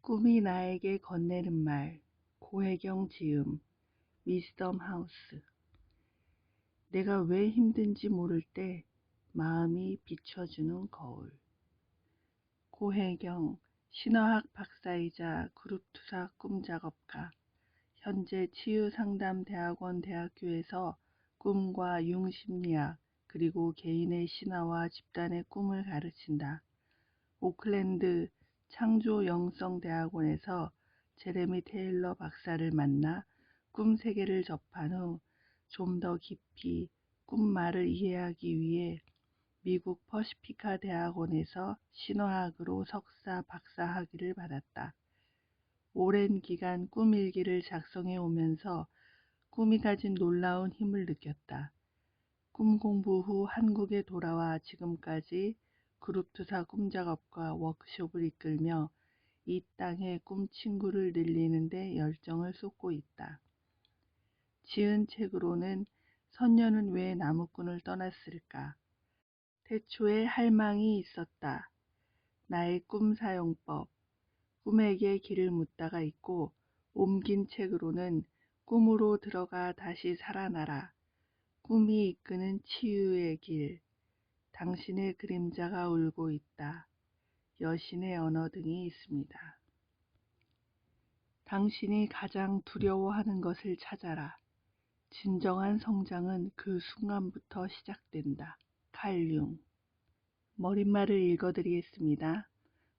꿈이 나에게 건네는 말, 고혜경 지음, 위즈덤 하우스. 내가 왜 힘든지 모를 때 마음이 비춰주는 거울. 고혜경, 신화학 박사이자 그룹투사 꿈작업가, 현재 치유상담대학원 대학교에서 꿈과 융심리학 그리고 개인의 신화와 집단의 꿈을 가르친다. 오클랜드 창조영성대학원에서 제레미 테일러 박사를 만나 꿈 세계를 접한 후 좀 더 깊이 꿈말을 이해하기 위해 미국 퍼시피카 대학원에서 신화학으로 석사, 박사 학위를 받았다. 오랜 기간 꿈일기를 작성해 오면서 꿈이 가진 놀라운 힘을 느꼈다. 꿈 공부 후 한국에 돌아와 지금까지 그룹투사 꿈작업과 워크숍을 이끌며 이 땅의 꿈 친구를 늘리는 데 열정을 쏟고 있다. 지은 책으로는 선녀는 왜 나무꾼을 떠났을까? 태초에 할망이 있었다. 나의 꿈 사용법, 꿈에게 길을 묻다가 있고 옮긴 책으로는 꿈으로 들어가 다시 살아나라. 꿈이 이끄는 치유의 길, 당신의 그림자가 울고 있다. 여신의 언어 등이 있습니다. 당신이 가장 두려워하는 것을 찾아라. 진정한 성장은 그 순간부터 시작된다. 칼 융. 머릿말을 읽어드리겠습니다.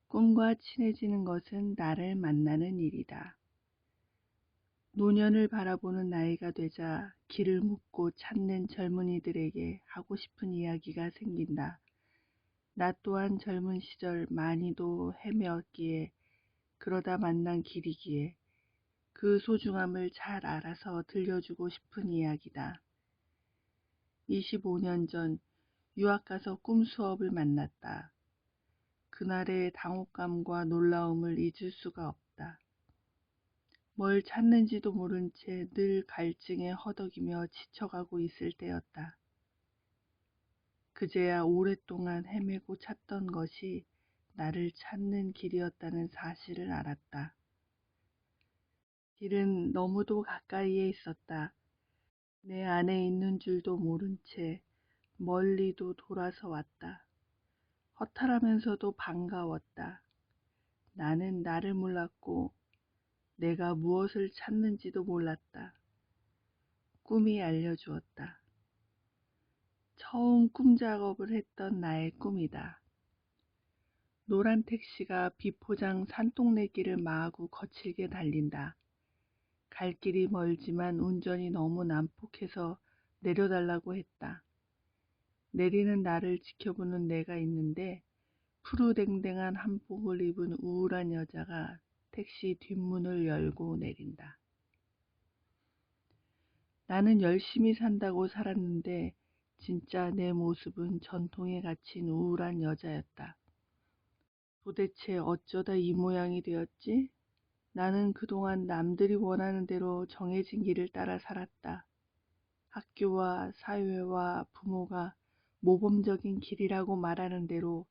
꿈과 친해지는 것은 나를 만나는 일이다. 노년을 바라보는 나이가 되자 길을 묻고 찾는 젊은이들에게 하고 싶은 이야기가 생긴다. 나 또한 젊은 시절 많이도 헤매었기에 그러다 만난 길이기에 그 소중함을 잘 알아서 들려주고 싶은 이야기다. 25년 전 유학 가서 꿈 수업을 만났다. 그날의 당혹감과 놀라움을 잊을 수가 없다. 뭘 찾는지도 모른 채 늘 갈증에 허덕이며 지쳐가고 있을 때였다. 그제야 오랫동안 헤매고 찾던 것이 나를 찾는 길이었다는 사실을 알았다. 길은 너무도 가까이에 있었다. 내 안에 있는 줄도 모른 채 멀리도 돌아서 왔다. 허탈하면서도 반가웠다. 나는 나를 몰랐고 내가 무엇을 찾는지도 몰랐다. 꿈이 알려주었다. 처음 꿈 작업을 했던 나의 꿈이다. 노란 택시가 비포장 산동네길을 마구 거칠게 달린다. 갈 길이 멀지만 운전이 너무 난폭해서 내려달라고 했다. 내리는 나를 지켜보는 내가 있는데 푸르댕댕한 한복을 입은 우울한 여자가 택시 뒷문을 열고 내린다. 나는 열심히 산다고 살았는데 진짜 내 모습은 전통에 갇힌 우울한 여자였다. 도대체 어쩌다 이 모양이 되었지? 나는 그동안 남들이 원하는 대로 정해진 길을 따라 살았다. 학교와 사회와 부모가 모범적인 길이라고 말하는 대로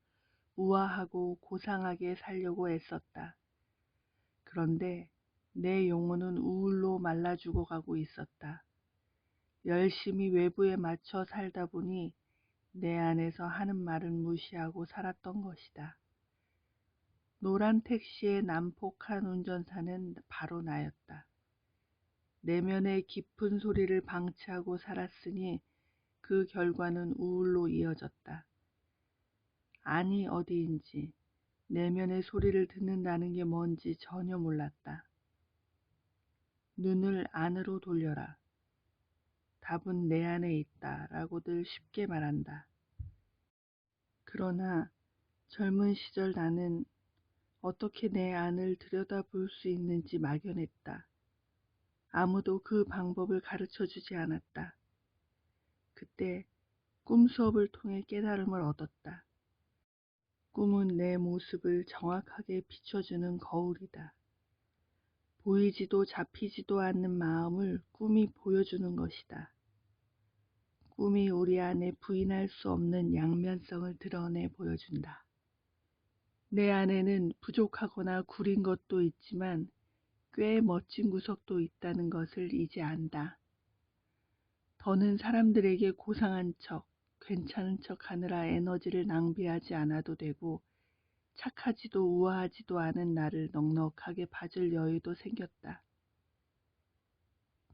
우아하고 고상하게 살려고 애썼다. 그런데 내 영혼은 우울로 말라 죽어가고 있었다. 열심히 외부에 맞춰 살다 보니 내 안에서 하는 말은 무시하고 살았던 것이다. 노란 택시의 난폭한 운전사는 바로 나였다. 내면의 깊은 소리를 방치하고 살았으니 그 결과는 우울로 이어졌다. 아니 어디인지 내면의 소리를 듣는다는 게 뭔지 전혀 몰랐다. 눈을 안으로 돌려라. 답은 내 안에 있다 라고들 쉽게 말한다. 그러나 젊은 시절 나는 어떻게 내 안을 들여다볼 수 있는지 막연했다. 아무도 그 방법을 가르쳐주지 않았다. 그때 꿈 수업을 통해 깨달음을 얻었다. 꿈은 내 모습을 정확하게 비춰주는 거울이다. 보이지도 잡히지도 않는 마음을 꿈이 보여주는 것이다. 꿈이 우리 안에 부인할 수 없는 양면성을 드러내 보여준다. 내 안에는 부족하거나 구린 것도 있지만 꽤 멋진 구석도 있다는 것을 이제 안다. 더는 사람들에게 고상한 척, 괜찮은 척 하느라 에너지를 낭비하지 않아도 되고 착하지도 우아하지도 않은 나를 넉넉하게 봐줄 여유도 생겼다.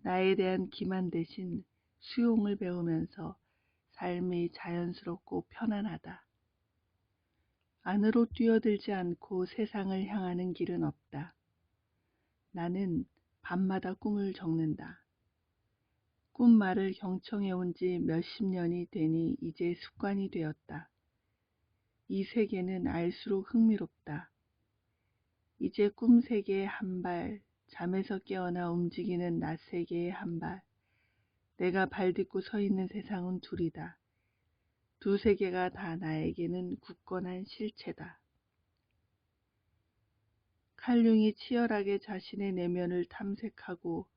나에 대한 기만 대신 수용을 배우면서 삶이 자연스럽고 편안하다. 안으로 뛰어들지 않고 세상을 향하는 길은 없다. 나는 밤마다 꿈을 적는다. 꿈말을 경청해온 지 몇십 년이 되니 이제 습관이 되었다. 이 세계는 알수록 흥미롭다. 이제 꿈 세계의 한 발, 잠에서 깨어나 움직이는 낮 세계의 한 발, 내가 발 딛고 서 있는 세상은 둘이다. 두 세계가 다 나에게는 굳건한 실체다. 칼융이 치열하게 자신의 내면을 탐색하고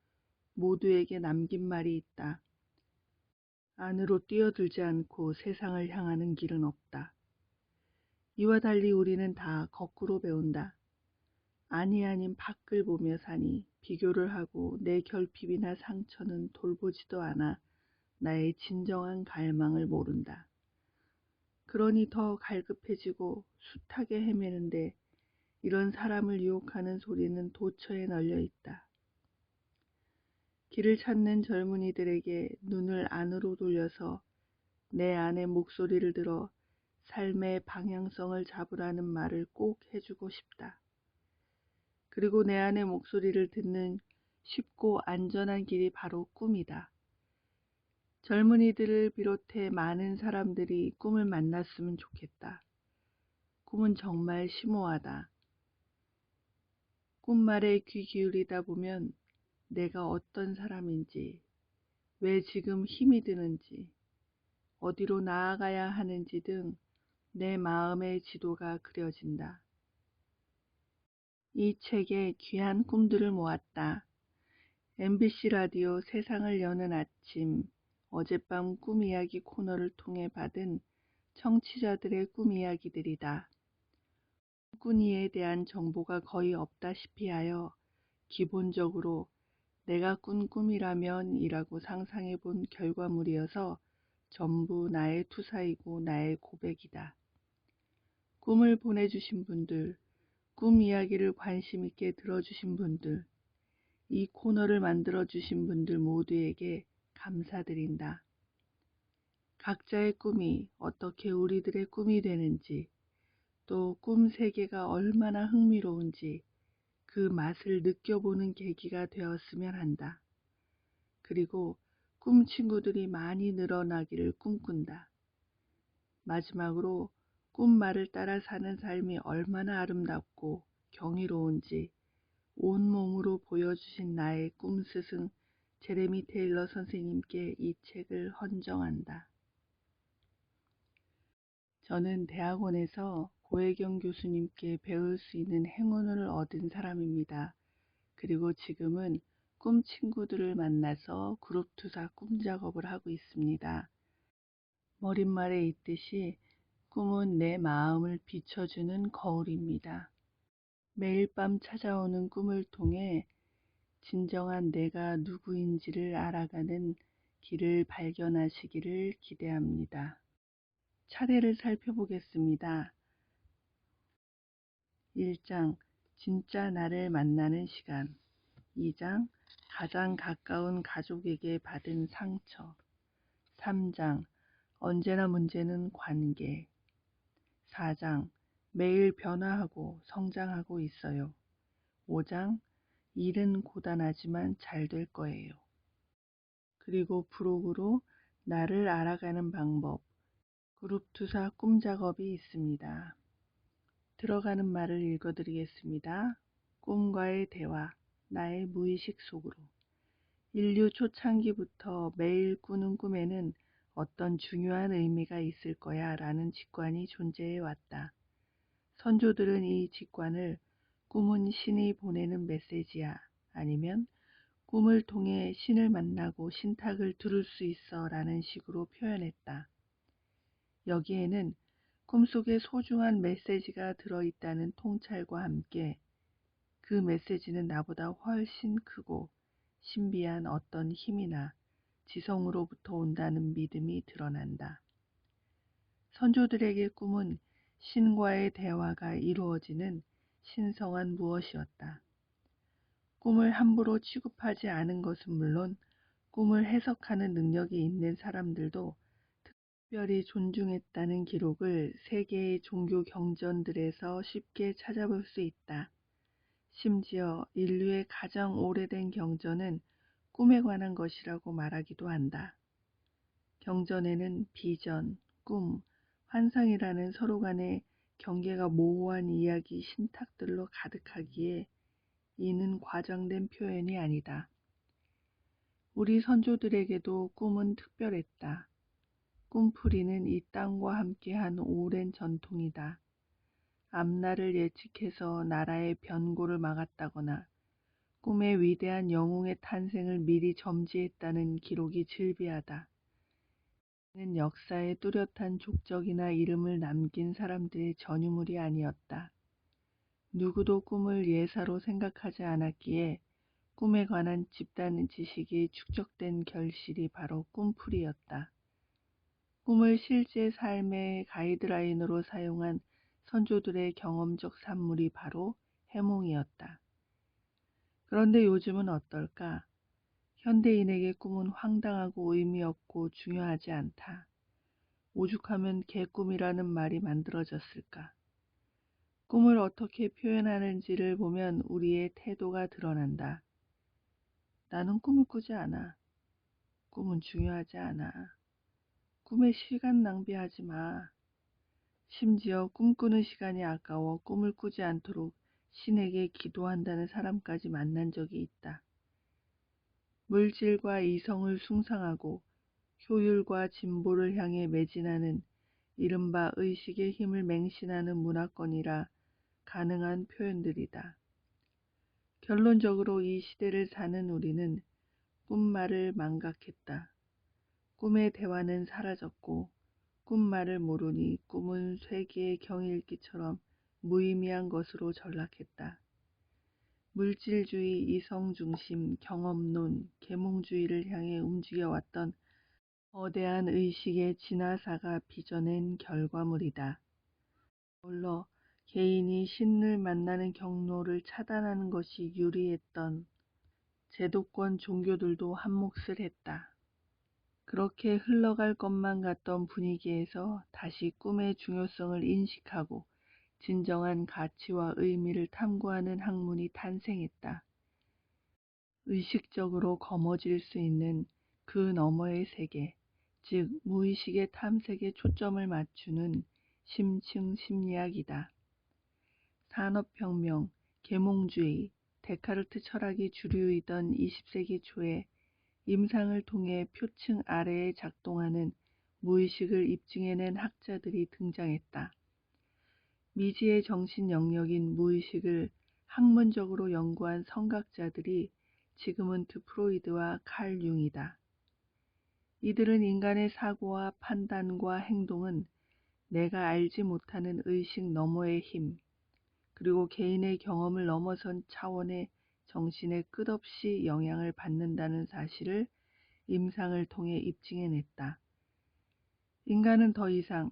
모두에게 남긴 말이 있다. 안으로 뛰어들지 않고 세상을 향하는 길은 없다. 이와 달리 우리는 다 거꾸로 배운다. 아니 아닌 밖을 보며 사니 비교를 하고 내 결핍이나 상처는 돌보지도 않아 나의 진정한 갈망을 모른다. 그러니 더 갈급해지고 숱하게 헤매는데 이런 사람을 유혹하는 소리는 도처에 널려 있다. 길을 찾는 젊은이들에게 눈을 안으로 돌려서 내 안의 목소리를 들어 삶의 방향성을 잡으라는 말을 꼭 해주고 싶다. 그리고 내 안의 목소리를 듣는 쉽고 안전한 길이 바로 꿈이다. 젊은이들을 비롯해 많은 사람들이 꿈을 만났으면 좋겠다. 꿈은 정말 심오하다. 꿈말에 귀 기울이다 보면 내가 어떤 사람인지, 왜 지금 힘이 드는지, 어디로 나아가야 하는지 등 내 마음의 지도가 그려진다. 이 책에 귀한 꿈들을 모았다. MBC 라디오 세상을 여는 아침, 어젯밤 꿈 이야기 코너를 통해 받은 청취자들의 꿈 이야기들이다. 꿈꾸니에 대한 정보가 거의 없다시피 하여 기본적으로 내가 꾼 꿈이라면 이라고 상상해 본 결과물이어서 전부 나의 투사이고 나의 고백이다. 꿈을 보내주신 분들, 꿈 이야기를 관심 있게 들어주신 분들, 이 코너를 만들어주신 분들 모두에게 감사드린다. 각자의 꿈이 어떻게 우리들의 꿈이 되는지, 또 꿈 세계가 얼마나 흥미로운지 그 맛을 느껴보는 계기가 되었으면 한다. 그리고 꿈 친구들이 많이 늘어나기를 꿈꾼다. 마지막으로 꿈말을 따라 사는 삶이 얼마나 아름답고 경이로운지 온몸으로 보여주신 나의 꿈 스승 제레미 테일러 선생님께 이 책을 헌정한다. 저는 대학원에서 고혜경 교수님께 배울 수 있는 행운을 얻은 사람입니다. 그리고 지금은 꿈 친구들을 만나서 그룹 투사 꿈 작업을 하고 있습니다. 머릿말에 있듯이 꿈은 내 마음을 비춰주는 거울입니다. 매일 밤 찾아오는 꿈을 통해 진정한 내가 누구인지를 알아가는 길을 발견하시기를 기대합니다. 차례를 살펴보겠습니다. 1장 진짜 나를 만나는 시간. 2장 가장 가까운 가족에게 받은 상처. 3장 언제나 문제는 관계. 4장 매일 변화하고 성장하고 있어요. 5장 일은 고단하지만 잘 될 거예요. 그리고 프로그로 나를 알아가는 방법, 그룹 투사 꿈 작업이 있습니다. 들어가는 말을 읽어드리겠습니다. 꿈과의 대화, 나의 무의식 속으로. 인류 초창기부터 매일 꾸는 꿈에는 어떤 중요한 의미가 있을 거야 라는 직관이 존재해 왔다. 선조들은 이 직관을 꿈은 신이 보내는 메시지야 아니면 꿈을 통해 신을 만나고 신탁을 들을 수 있어 라는 식으로 표현했다. 여기에는 꿈속에 소중한 메시지가 들어있다는 통찰과 함께 그 메시지는 나보다 훨씬 크고 신비한 어떤 힘이나 지성으로부터 온다는 믿음이 드러난다. 선조들에게 꿈은 신과의 대화가 이루어지는 신성한 무엇이었다. 꿈을 함부로 취급하지 않은 것은 물론 꿈을 해석하는 능력이 있는 사람들도 특별히 존중했다는 기록을 세계의 종교 경전들에서 쉽게 찾아볼 수 있다. 심지어 인류의 가장 오래된 경전은 꿈에 관한 것이라고 말하기도 한다. 경전에는 비전, 꿈, 환상이라는 서로 간의 경계가 모호한 이야기 신탁들로 가득하기에 이는 과장된 표현이 아니다. 우리 선조들에게도 꿈은 특별했다. 꿈풀이는 이 땅과 함께한 오랜 전통이다. 앞날을 예측해서 나라의 변고를 막았다거나 꿈의 위대한 영웅의 탄생을 미리 점지했다는 기록이 즐비하다. 는 역사에 뚜렷한 족적이나 이름을 남긴 사람들의 전유물이 아니었다. 누구도 꿈을 예사로 생각하지 않았기에 꿈에 관한 집단 지식이 축적된 결실이 바로 꿈풀이였다. 꿈을 실제 삶의 가이드라인으로 사용한 선조들의 경험적 산물이 바로 해몽이었다. 그런데 요즘은 어떨까? 현대인에게 꿈은 황당하고 의미 없고 중요하지 않다. 오죽하면 개꿈이라는 말이 만들어졌을까? 꿈을 어떻게 표현하는지를 보면 우리의 태도가 드러난다. 나는 꿈을 꾸지 않아. 꿈은 중요하지 않아. 꿈에 시간 낭비하지 마. 심지어 꿈꾸는 시간이 아까워 꿈을 꾸지 않도록 신에게 기도한다는 사람까지 만난 적이 있다. 물질과 이성을 숭상하고 효율과 진보를 향해 매진하는 이른바 의식의 힘을 맹신하는 문화권이라 가능한 표현들이다. 결론적으로 이 시대를 사는 우리는 꿈말을 망각했다. 꿈의 대화는 사라졌고 꿈말을 모르니 꿈은 쇠기의 경일기처럼 무의미한 것으로 전락했다. 물질주의, 이성중심, 경험론, 계몽주의를 향해 움직여왔던 거대한 의식의 진화사가 빚어낸 결과물이다. 아울러 개인이 신을 만나는 경로를 차단하는 것이 유리했던 제도권 종교들도 한몫을 했다. 그렇게 흘러갈 것만 같던 분위기에서 다시 꿈의 중요성을 인식하고 진정한 가치와 의미를 탐구하는 학문이 탄생했다. 의식적으로 거머쥘 수 있는 그 너머의 세계, 즉 무의식의 탐색에 초점을 맞추는 심층 심리학이다. 산업혁명, 계몽주의, 데카르트 철학이 주류이던 20세기 초에 임상을 통해 표층 아래에 작동하는 무의식을 입증해낸 학자들이 등장했다. 미지의 정신 영역인 무의식을 학문적으로 연구한 성각자들이 지금은트 프로이드와 칼 융이다. 이들은 인간의 사고와 판단과 행동은 내가 알지 못하는 의식 너머의 힘, 그리고 개인의 경험을 넘어선 차원의 정신에 끝없이 영향을 받는다는 사실을 임상을 통해 입증해냈다. 인간은 더 이상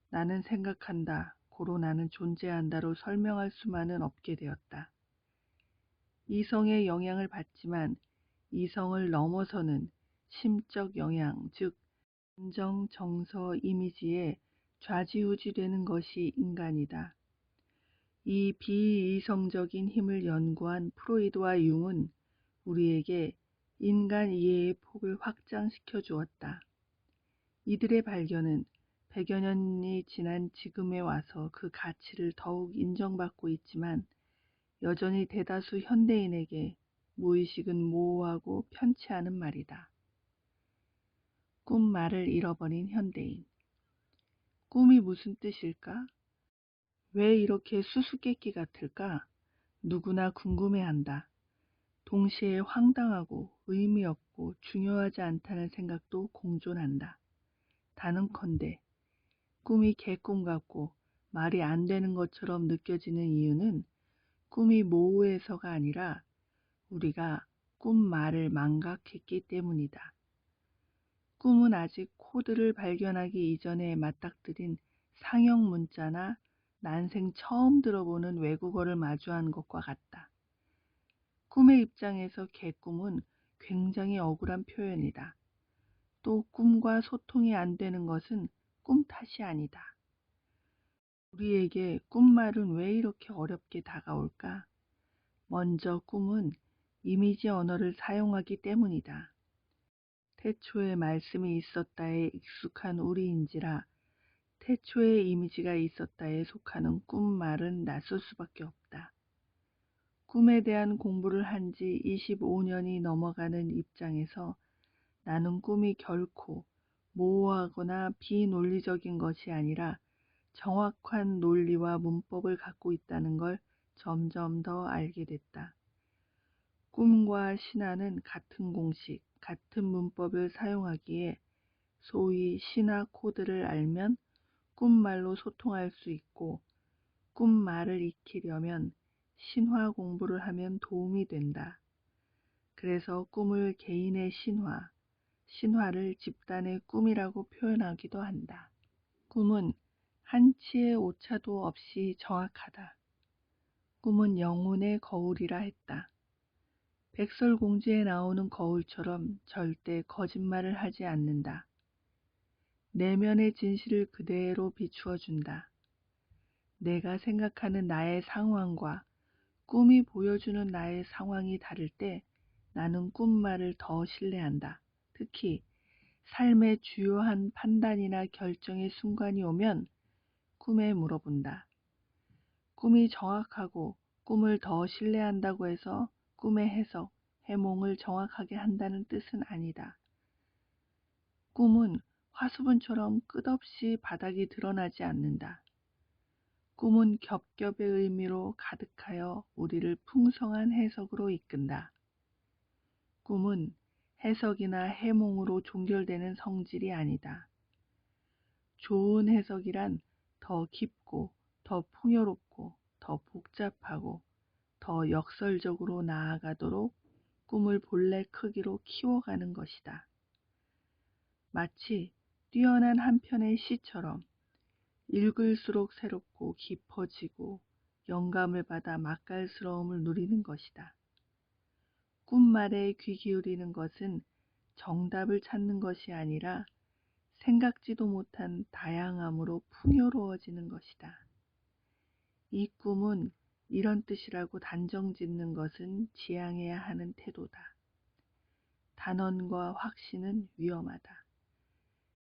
나는 생각한다, 고로 나는 존재한다로 설명할 수만은 없게 되었다. 이성의 영향을 받지만 이성을 넘어서는 심적 영향, 즉 감정, 정서, 이미지에 좌지우지되는 것이 인간이다. 이 비이성적인 힘을 연구한 프로이드와 융은 우리에게 인간 이해의 폭을 확장시켜 주었다. 이들의 발견은 100여 년이 지난 지금에 와서 그 가치를 더욱 인정받고 있지만 여전히 대다수 현대인에게 무의식은 모호하고 편치 않은 말이다. 꿈말을 잃어버린 현대인. 꿈이 무슨 뜻일까? 왜 이렇게 수수께끼 같을까? 누구나 궁금해한다. 동시에 황당하고 의미 없고 중요하지 않다는 생각도 공존한다. 단언컨대 꿈이 개꿈 같고 말이 안 되는 것처럼 느껴지는 이유는 꿈이 모호해서가 아니라 우리가 꿈 말을 망각했기 때문이다. 꿈은 아직 코드를 발견하기 이전에 맞닥뜨린 상형 문자나 난생 처음 들어보는 외국어를 마주한 것과 같다. 꿈의 입장에서 개꿈은 굉장히 억울한 표현이다. 또 꿈과 소통이 안 되는 것은 꿈 탓이 아니다. 우리에게 꿈말은 왜 이렇게 어렵게 다가올까? 먼저 꿈은 이미지 언어를 사용하기 때문이다. 태초에 말씀이 있었다에 익숙한 우리인지라 태초에 이미지가 있었다에 속하는 꿈말은 낯설 수밖에 없다. 꿈에 대한 공부를 한 지 25년이 넘어가는 입장에서 나는 꿈이 결코 모호하거나 비논리적인 것이 아니라 정확한 논리와 문법을 갖고 있다는 걸 점점 더 알게 됐다. 꿈과 신화는 같은 공식, 같은 문법을 사용하기에 소위 신화 코드를 알면 꿈말로 소통할 수 있고 꿈말을 익히려면 신화 공부를 하면 도움이 된다. 그래서 꿈을 개인의 신화, 신화를 집단의 꿈이라고 표현하기도 한다. 꿈은 한치의 오차도 없이 정확하다. 꿈은 영혼의 거울이라 했다. 백설공주에 나오는 거울처럼 절대 거짓말을 하지 않는다. 내면의 진실을 그대로 비추어 준다. 내가 생각하는 나의 상황과 꿈이 보여주는 나의 상황이 다를 때 나는 꿈말을 더 신뢰한다. 특히 삶의 주요한 판단이나 결정의 순간이 오면 꿈에 물어본다. 꿈이 정확하고 꿈을 더 신뢰한다고 해서 꿈의 해석, 해몽을 정확하게 한다는 뜻은 아니다. 꿈은 화수분처럼 끝없이 바닥이 드러나지 않는다. 꿈은 겹겹의 의미로 가득하여 우리를 풍성한 해석으로 이끈다. 꿈은 해석이나 해몽으로 종결되는 성질이 아니다. 좋은 해석이란 더 깊고, 더 풍요롭고, 더 복잡하고, 더 역설적으로 나아가도록 꿈을 본래 크기로 키워가는 것이다. 마치 뛰어난 한 편의 시처럼 읽을수록 새롭고 깊어지고 영감을 받아 맛깔스러움을 누리는 것이다. 꿈말에 귀 기울이는 것은 정답을 찾는 것이 아니라 생각지도 못한 다양함으로 풍요로워지는 것이다. 이 꿈은 이런 뜻이라고 단정 짓는 것은 지양해야 하는 태도다. 단언과 확신은 위험하다.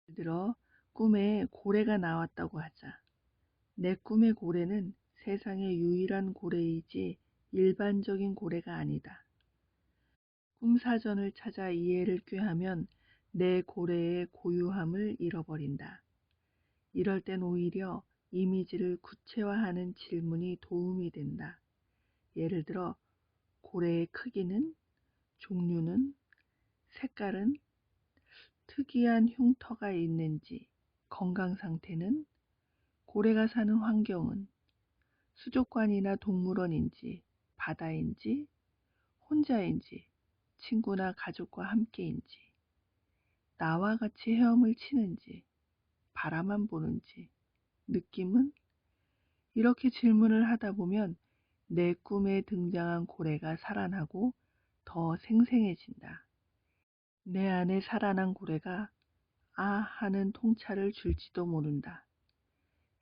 예를 들어 꿈에 고래가 나왔다고 하자. 내 꿈의 고래는 세상의 유일한 고래이지 일반적인 고래가 아니다. 꿈사전을 찾아 이해를 꾀하면 내 고래의 고유함을 잃어버린다. 이럴 땐 오히려 이미지를 구체화하는 질문이 도움이 된다. 예를 들어 고래의 크기는, 종류는, 색깔은, 특이한 흉터가 있는지, 건강 상태는, 고래가 사는 환경은, 수족관이나 동물원인지, 바다인지, 혼자인지, 친구나 가족과 함께인지, 나와 같이 헤엄을 치는지, 바라만 보는지, 느낌은? 이렇게 질문을 하다 보면 내 꿈에 등장한 고래가 살아나고 더 생생해진다. 내 안에 살아난 고래가 아 하는 통찰을 줄지도 모른다.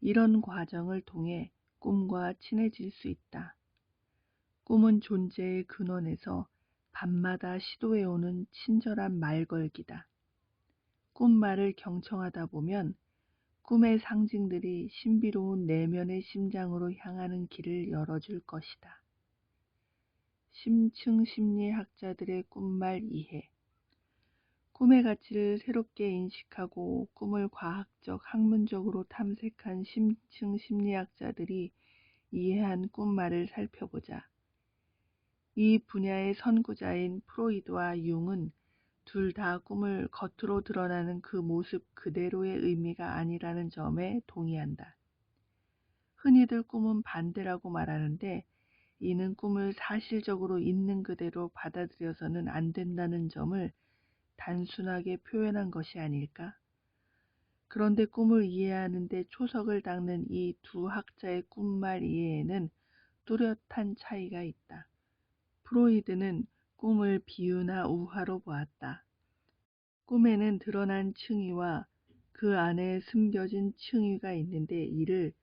이런 과정을 통해 꿈과 친해질 수 있다. 꿈은 존재의 근원에서 밤마다 시도해오는 친절한 말걸기다. 꿈말을 경청하다 보면 꿈의 상징들이 신비로운 내면의 심장으로 향하는 길을 열어줄 것이다. 심층 심리학자들의 꿈말 이해. 꿈의 가치를 새롭게 인식하고 꿈을 과학적, 학문적으로 탐색한 심층 심리학자들이 이해한 꿈말을 살펴보자. 이 분야의 선구자인 프로이드와 융은 둘 다 꿈을 겉으로 드러나는 그 모습 그대로의 의미가 아니라는 점에 동의한다. 흔히들 꿈은 반대라고 말하는데 이는 꿈을 사실적으로 있는 그대로 받아들여서는 안 된다는 점을 단순하게 표현한 것이 아닐까? 그런데 꿈을 이해하는데 초석을 닦는 이 두 학자의 꿈말 이해에는 뚜렷한 차이가 있다. 프로이드는 꿈을 비유나 우화로 보았다. 꿈에는 드러난 층위와 그 안에 숨겨진 층위가 있는데 이를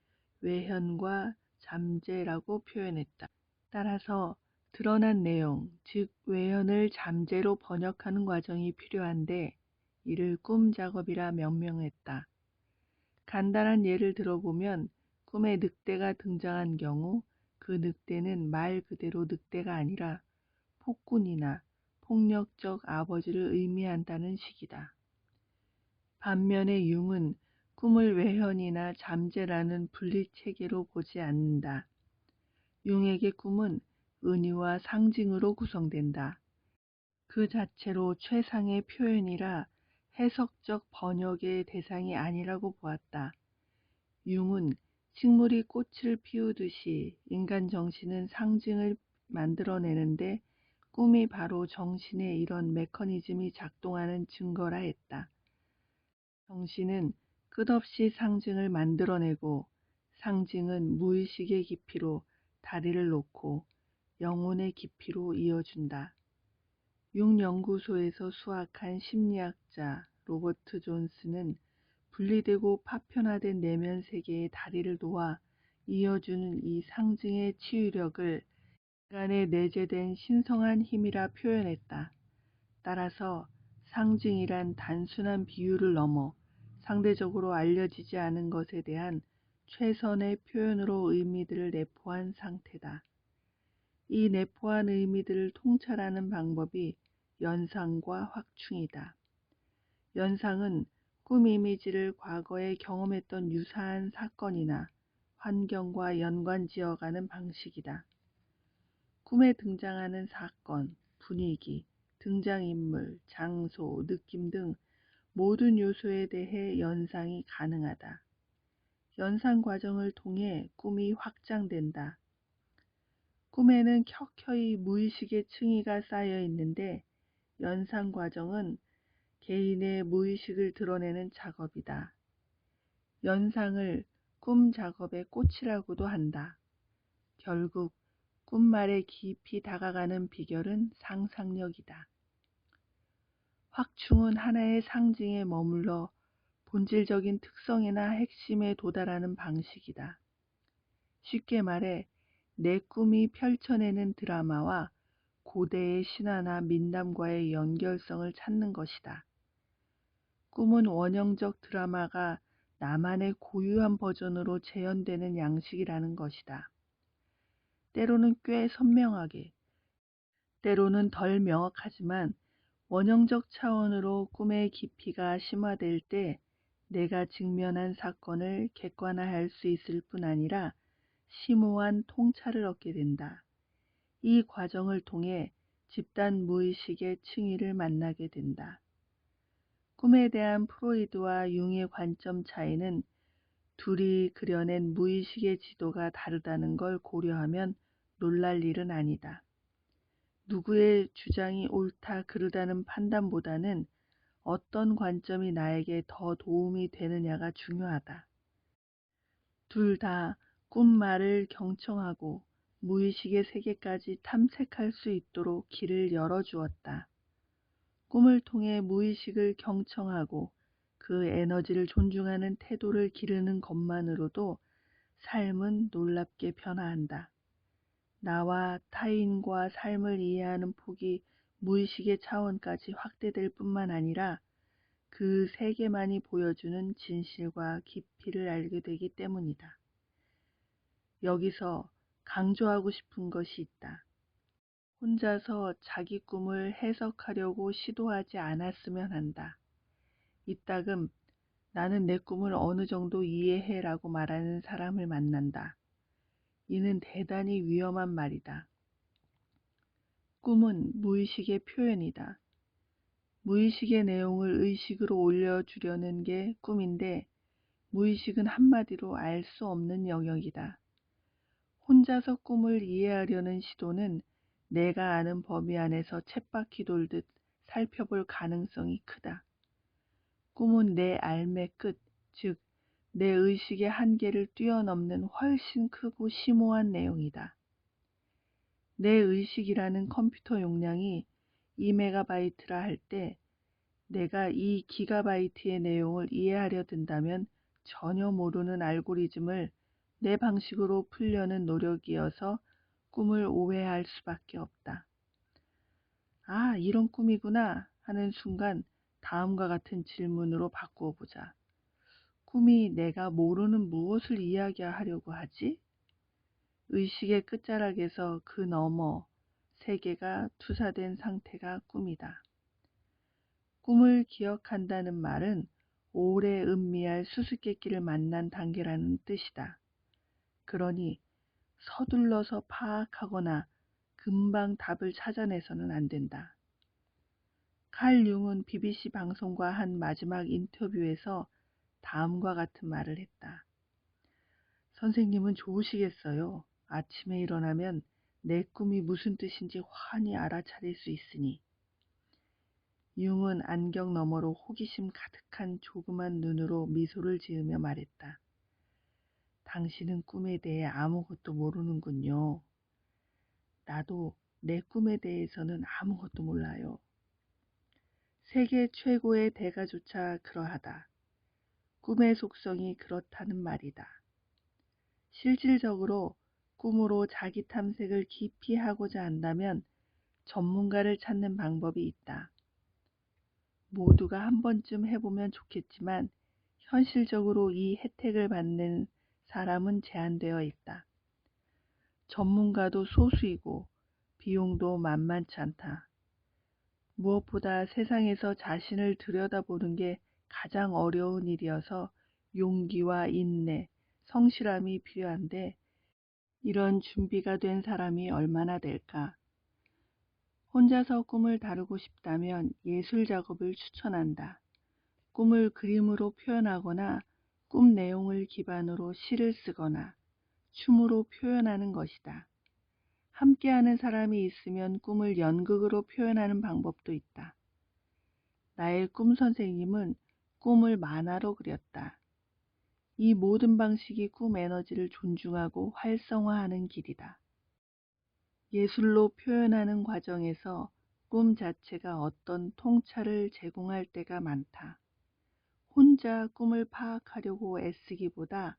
외현과 잠재라고 표현했다. 따라서 드러난 내용, 즉 외현을 잠재로 번역하는 과정이 필요한데 이를 꿈 작업이라 명명했다. 간단한 예를 들어보면 꿈에 늑대가 등장한 경우 그 늑대는 말 그대로 늑대가 아니라 폭군이나 폭력적 아버지를 의미한다는 식이다. 반면에 융은 꿈을 외현이나 잠재라는 분리체계로 보지 않는다. 융에게 꿈은 은유와 상징으로 구성된다. 그 자체로 최상의 표현이라 해석적 번역의 대상이 아니라고 보았다. 융은 식물이 꽃을 피우듯이 인간 정신은 상징을 만들어내는데 꿈이 바로 정신의 이런 메커니즘이 작동하는 증거라 했다. 정신은 끝없이 상징을 만들어내고 상징은 무의식의 깊이로 다리를 놓고 영혼의 깊이로 이어준다. 융연구소에서 수학한 심리학자 로버트 존스는 분리되고 파편화된 내면 세계의 다리를 놓아 이어주는 이 상징의 치유력을 인간에 내재된 신성한 힘이라 표현했다. 따라서 상징이란 단순한 비유를 넘어 상대적으로 알려지지 않은 것에 대한 최선의 표현으로 의미들을 내포한 상태다. 이 내포한 의미들을 통찰하는 방법이 연상과 확충이다. 연상은 꿈 이미지를 과거에 경험했던 유사한 사건이나 환경과 연관지어가는 방식이다. 꿈에 등장하는 사건, 분위기, 등장인물, 장소, 느낌 등 모든 요소에 대해 연상이 가능하다. 연상 과정을 통해 꿈이 확장된다. 꿈에는 켜켜이 무의식의 층위가 쌓여 있는데 연상 과정은 개인의 무의식을 드러내는 작업이다. 연상을 꿈 작업의 꽃이라고도 한다. 결국 꿈말에 깊이 다가가는 비결은 상상력이다. 확충은 하나의 상징에 머물러 본질적인 특성이나 핵심에 도달하는 방식이다. 쉽게 말해 내 꿈이 펼쳐내는 드라마와 고대의 신화나 민담과의 연결성을 찾는 것이다. 꿈은 원형적 드라마가 나만의 고유한 버전으로 재현되는 양식이라는 것이다. 때로는 꽤 선명하게, 때로는 덜 명확하지만 원형적 차원으로 꿈의 깊이가 심화될 때 내가 직면한 사건을 객관화할 수 있을 뿐 아니라 심오한 통찰을 얻게 된다. 이 과정을 통해 집단 무의식의 층위를 만나게 된다. 꿈에 대한 프로이드와 융의 관점 차이는 둘이 그려낸 무의식의 지도가 다르다는 걸 고려하면 놀랄 일은 아니다. 누구의 주장이 옳다 그르다는 판단보다는 어떤 관점이 나에게 더 도움이 되느냐가 중요하다. 둘 다 꿈말을 경청하고 무의식의 세계까지 탐색할 수 있도록 길을 열어주었다. 꿈을 통해 무의식을 경청하고 그 에너지를 존중하는 태도를 기르는 것만으로도 삶은 놀랍게 변화한다. 나와 타인과 삶을 이해하는 폭이 무의식의 차원까지 확대될 뿐만 아니라 그 세계만이 보여주는 진실과 깊이를 알게 되기 때문이다. 여기서 강조하고 싶은 것이 있다. 혼자서 자기 꿈을 해석하려고 시도하지 않았으면 한다. 이따금 나는 내 꿈을 어느 정도 이해해라고 말하는 사람을 만난다. 이는 대단히 위험한 말이다. 꿈은 무의식의 표현이다. 무의식의 내용을 의식으로 올려주려는 게 꿈인데 무의식은 한마디로 알 수 없는 영역이다. 혼자서 꿈을 이해하려는 시도는 내가 아는 범위 안에서 쳇바퀴 돌듯 살펴볼 가능성이 크다. 꿈은 내 알매 끝, 즉 내 의식의 한계를 뛰어넘는 훨씬 크고 심오한 내용이다. 내 의식이라는 컴퓨터 용량이 2메가바이트라 할 때 내가 이 기가바이트의 내용을 이해하려 든다면 전혀 모르는 알고리즘을 내 방식으로 풀려는 노력이어서 꿈을 오해할 수밖에 없다. 아, 이런 꿈이구나 하는 순간 다음과 같은 질문으로 바꾸어 보자. 꿈이 내가 모르는 무엇을 이야기하려고 하지? 의식의 끝자락에서 그 너머 세계가 투사된 상태가 꿈이다. 꿈을 기억한다는 말은 오래 음미할 수수께끼를 만난 단계라는 뜻이다. 그러니 서둘러서 파악하거나 금방 답을 찾아내서는 안 된다. 칼 융은 BBC 방송과 한 마지막 인터뷰에서 다음과 같은 말을 했다. 선생님은 좋으시겠어요. 아침에 일어나면 내 꿈이 무슨 뜻인지 환히 알아차릴 수 있으니. 융은 안경 너머로 호기심 가득한 조그만 눈으로 미소를 지으며 말했다. 당신은 꿈에 대해 아무것도 모르는군요. 나도 내 꿈에 대해서는 아무것도 몰라요. 세계 최고의 대가조차 그러하다. 꿈의 속성이 그렇다는 말이다. 실질적으로 꿈으로 자기 탐색을 깊이 하고자 한다면 전문가를 찾는 방법이 있다. 모두가 한 번쯤 해보면 좋겠지만 현실적으로 이 혜택을 받는 사람은 제한되어 있다. 전문가도 소수이고 비용도 만만치 않다. 무엇보다 세상에서 자신을 들여다보는 게 가장 어려운 일이어서 용기와 인내, 성실함이 필요한데 이런 준비가 된 사람이 얼마나 될까? 혼자서 꿈을 다루고 싶다면 예술 작업을 추천한다. 꿈을 그림으로 표현하거나 꿈 내용을 기반으로 시를 쓰거나 춤으로 표현하는 것이다. 함께하는 사람이 있으면 꿈을 연극으로 표현하는 방법도 있다. 나의 꿈 선생님은 꿈을 만화로 그렸다. 이 모든 방식이 꿈 에너지를 존중하고 활성화하는 길이다. 예술로 표현하는 과정에서 꿈 자체가 어떤 통찰을 제공할 때가 많다. 혼자 꿈을 파악하려고 애쓰기보다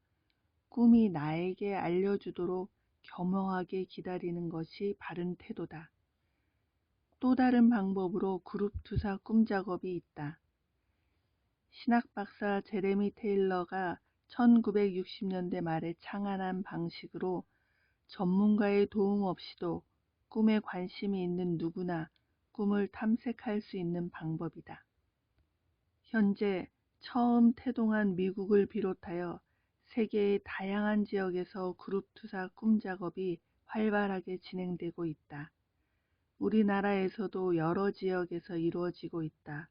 꿈이 나에게 알려주도록 겸허하게 기다리는 것이 바른 태도다. 또 다른 방법으로 그룹 투사 꿈 작업이 있다. 신학 박사 제레미 테일러가 1960년대 말에 창안한 방식으로 전문가의 도움 없이도 꿈에 관심이 있는 누구나 꿈을 탐색할 수 있는 방법이다. 현재 처음 태동한 미국을 비롯하여 세계의 다양한 지역에서 그룹 투사 꿈 작업이 활발하게 진행되고 있다. 우리나라에서도 여러 지역에서 이루어지고 있다.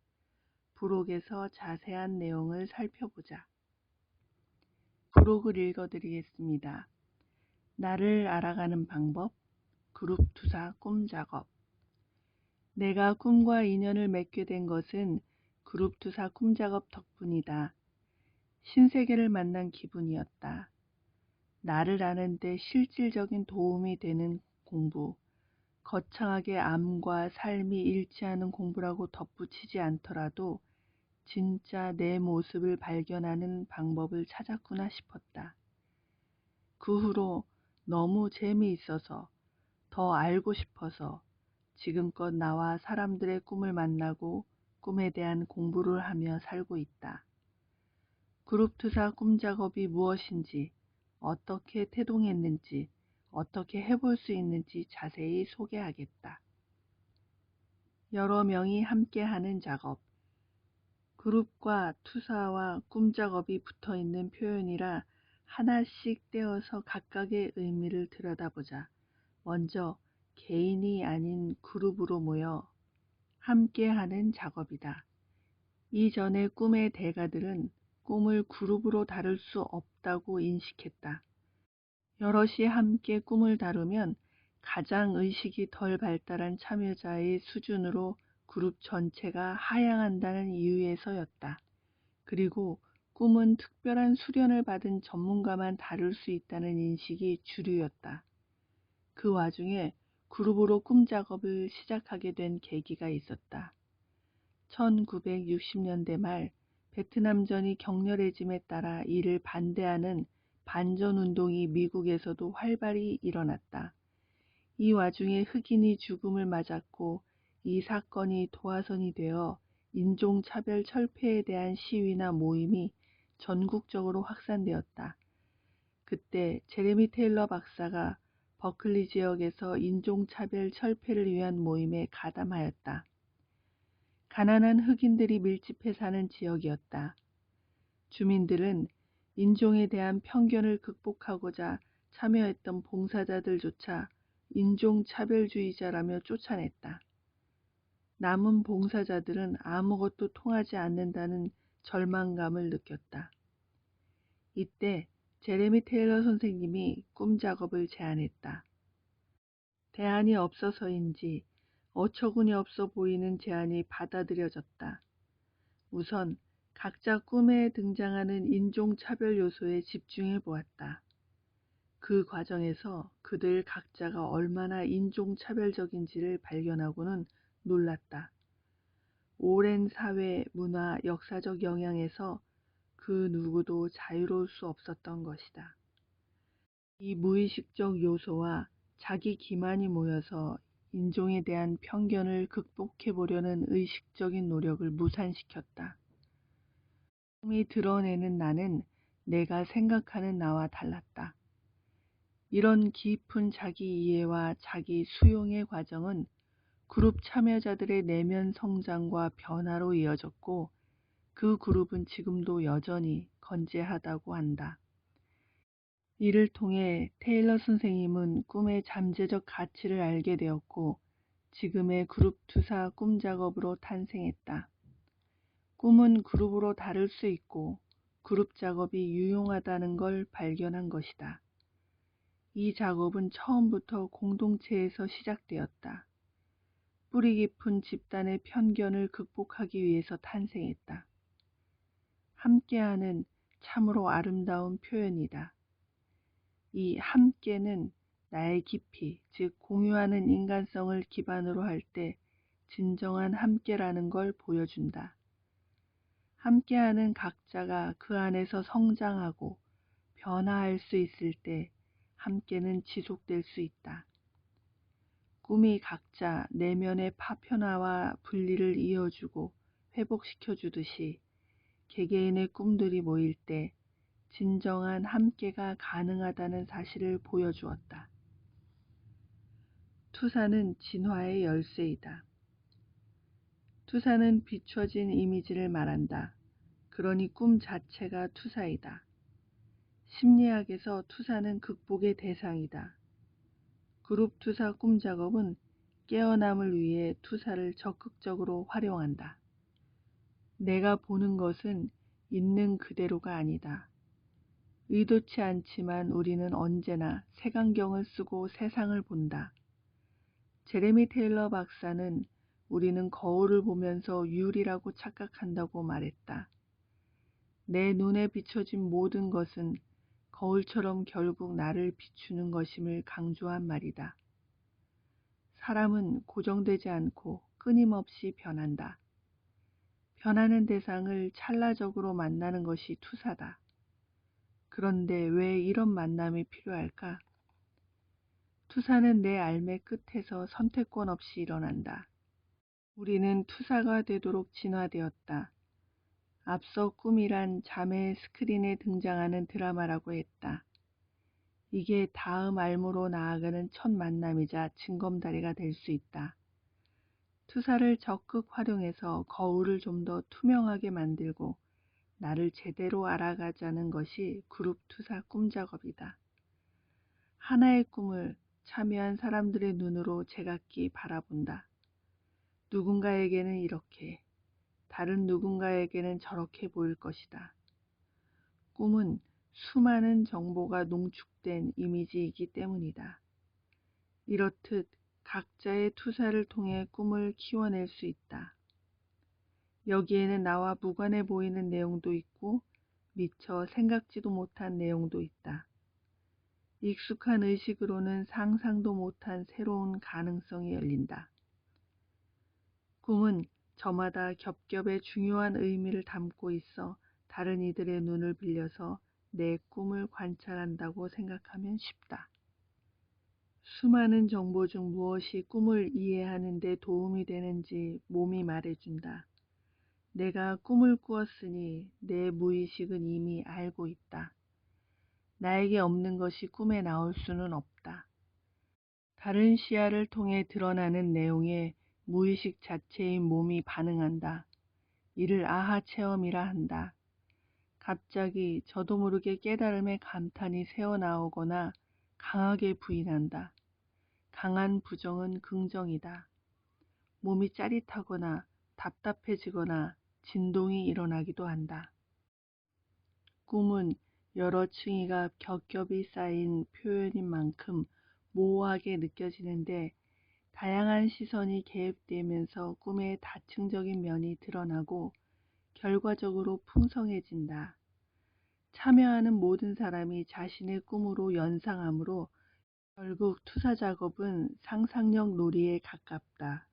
부록에서 자세한 내용을 살펴보자. 부록을 읽어드리겠습니다. 나를 알아가는 방법, 그룹 투사 꿈 작업. 내가 꿈과 인연을 맺게 된 것은 그룹 투사 꿈 작업 덕분이다. 신세계를 만난 기분이었다. 나를 아는 데 실질적인 도움이 되는 공부, 거창하게 암과 삶이 일치하는 공부라고 덧붙이지 않더라도 진짜 내 모습을 발견하는 방법을 찾았구나 싶었다. 그 후로 너무 재미있어서 더 알고 싶어서 지금껏 나와 사람들의 꿈을 만나고 꿈에 대한 공부를 하며 살고 있다. 그룹 투사 꿈 작업이 무엇인지, 어떻게 태동했는지, 어떻게 해볼 수 있는지 자세히 소개하겠다. 여러 명이 함께하는 작업. 그룹과 투사와 꿈 작업이 붙어있는 표현이라 하나씩 떼어서 각각의 의미를 들여다보자. 먼저 개인이 아닌 그룹으로 모여 함께하는 작업이다. 이전의 꿈의 대가들은 꿈을 그룹으로 다룰 수 없다고 인식했다. 여럿이 함께 꿈을 다루면 가장 의식이 덜 발달한 참여자의 수준으로 그룹 전체가 하향한다는 이유에서였다. 그리고 꿈은 특별한 수련을 받은 전문가만 다룰 수 있다는 인식이 주류였다. 그 와중에 그룹으로 꿈 작업을 시작하게 된 계기가 있었다. 1960년대 말 베트남전이 격렬해짐에 따라 이를 반대하는 반전운동이 미국에서도 활발히 일어났다. 이 와중에 흑인이 죽음을 맞았고 이 사건이 도화선이 되어 인종차별 철폐에 대한 시위나 모임이 전국적으로 확산되었다. 그때 제레미 테일러 박사가 버클리 지역에서 인종차별 철폐를 위한 모임에 가담하였다. 가난한 흑인들이 밀집해 사는 지역이었다. 주민들은 인종에 대한 편견을 극복하고자 참여했던 봉사자들조차 인종차별주의자라며 쫓아냈다. 남은 봉사자들은 아무것도 통하지 않는다는 절망감을 느꼈다. 이때 제레미 테일러 선생님이 꿈 작업을 제안했다. 대안이 없어서인지 어처구니 없어 보이는 제안이 받아들여졌다. 우선 각자 꿈에 등장하는 인종차별 요소에 집중해 보았다. 그 과정에서 그들 각자가 얼마나 인종차별적인지를 발견하고는 놀랐다. 오랜 사회, 문화, 역사적 영향에서 그 누구도 자유로울 수 없었던 것이다. 이 무의식적 요소와 자기 기만이 모여서 인종에 대한 편견을 극복해 보려는 의식적인 노력을 무산시켰다. 꿈이 드러내는 나는 내가 생각하는 나와 달랐다. 이런 깊은 자기 이해와 자기 수용의 과정은 그룹 참여자들의 내면 성장과 변화로 이어졌고 그 그룹은 지금도 여전히 건재하다고 한다. 이를 통해 테일러 선생님은 꿈의 잠재적 가치를 알게 되었고 지금의 그룹 투사 꿈 작업으로 탄생했다. 꿈은 그룹으로 다룰 수 있고 그룹 작업이 유용하다는 걸 발견한 것이다. 이 작업은 처음부터 공동체에서 시작되었다. 뿌리 깊은 집단의 편견을 극복하기 위해서 탄생했다. 함께하는 참으로 아름다운 표현이다. 이 함께는 나의 깊이, 즉 공유하는 인간성을 기반으로 할 때 진정한 함께라는 걸 보여준다. 함께하는 각자가 그 안에서 성장하고 변화할 수 있을 때 함께는 지속될 수 있다. 꿈이 각자 내면의 파편화와 분리를 이어주고 회복시켜주듯이 개개인의 꿈들이 모일 때 진정한 함께가 가능하다는 사실을 보여주었다. 투사는 진화의 열쇠이다. 투사는 비춰진 이미지를 말한다. 그러니 꿈 자체가 투사이다. 심리학에서 투사는 극복의 대상이다. 그룹 투사 꿈 작업은 깨어남을 위해 투사를 적극적으로 활용한다. 내가 보는 것은 있는 그대로가 아니다. 의도치 않지만 우리는 언제나 색안경을 쓰고 세상을 본다. 제레미 테일러 박사는 우리는 거울을 보면서 유리라고 착각한다고 말했다. 내 눈에 비춰진 모든 것은 거울처럼 결국 나를 비추는 것임을 강조한 말이다. 사람은 고정되지 않고 끊임없이 변한다. 변하는 대상을 찰나적으로 만나는 것이 투사다. 그런데 왜 이런 만남이 필요할까? 투사는 내 알매 끝에서 선택권 없이 일어난다. 우리는 투사가 되도록 진화되었다. 앞서 꿈이란 잠의 스크린에 등장하는 드라마라고 했다. 이게 다음 알무로 나아가는 첫 만남이자 징검다리가 될 수 있다. 투사를 적극 활용해서 거울을 좀 더 투명하게 만들고 나를 제대로 알아가자는 것이 그룹 투사 꿈 작업이다. 하나의 꿈을 참여한 사람들의 눈으로 제각기 바라본다. 누군가에게는 이렇게, 다른 누군가에게는 저렇게 보일 것이다. 꿈은 수많은 정보가 농축된 이미지이기 때문이다. 이렇듯 각자의 투사를 통해 꿈을 키워낼 수 있다. 여기에는 나와 무관해 보이는 내용도 있고 미처 생각지도 못한 내용도 있다. 익숙한 의식으로는 상상도 못한 새로운 가능성이 열린다. 꿈은 저마다 겹겹의 중요한 의미를 담고 있어 다른 이들의 눈을 빌려서 내 꿈을 관찰한다고 생각하면 쉽다. 수많은 정보 중 무엇이 꿈을 이해하는 데 도움이 되는지 몸이 말해준다. 내가 꿈을 꾸었으니 내 무의식은 이미 알고 있다. 나에게 없는 것이 꿈에 나올 수는 없다. 다른 시야를 통해 드러나는 내용에 무의식 자체인 몸이 반응한다. 이를 아하 체험이라 한다. 갑자기 저도 모르게 깨달음의 감탄이 새어나오거나 강하게 부인한다. 강한 부정은 긍정이다. 몸이 짜릿하거나 답답해지거나 진동이 일어나기도 한다. 꿈은 여러 층위가 겹겹이 쌓인 표현인 만큼 모호하게 느껴지는데 다양한 시선이 개입되면서 꿈의 다층적인 면이 드러나고 결과적으로 풍성해진다. 참여하는 모든 사람이 자신의 꿈으로 연상하므로 결국 투사 작업은 상상력 놀이에 가깝다.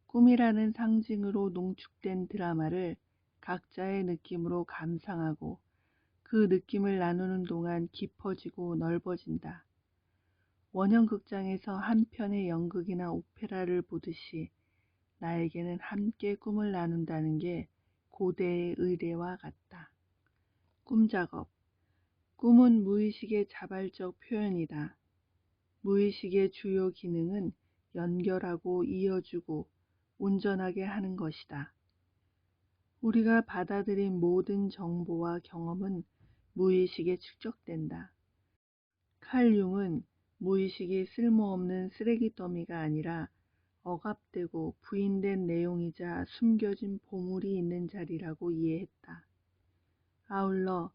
꿈이라는 상징으로 농축된 드라마를 각자의 느낌으로 감상하고 그 느낌을 나누는 동안 깊어지고 넓어진다. 원형극장에서 한 편의 연극이나 오페라를 보듯이 나에게는 함께 꿈을 나눈다는 게 고대의 의례와 같다. 꿈작업. 꿈은 무의식의 자발적 표현이다. 무의식의 주요 기능은 연결하고 이어주고 온전하게 하는 것이다. 우리가 받아들인 모든 정보와 경험은 무의식에 축적된다. 칼 융은 무의식이 쓸모없는 쓰레기 더미가 아니라 억압되고 부인된 내용이자 숨겨진 보물이 있는 자리라고 이해했다. 아울러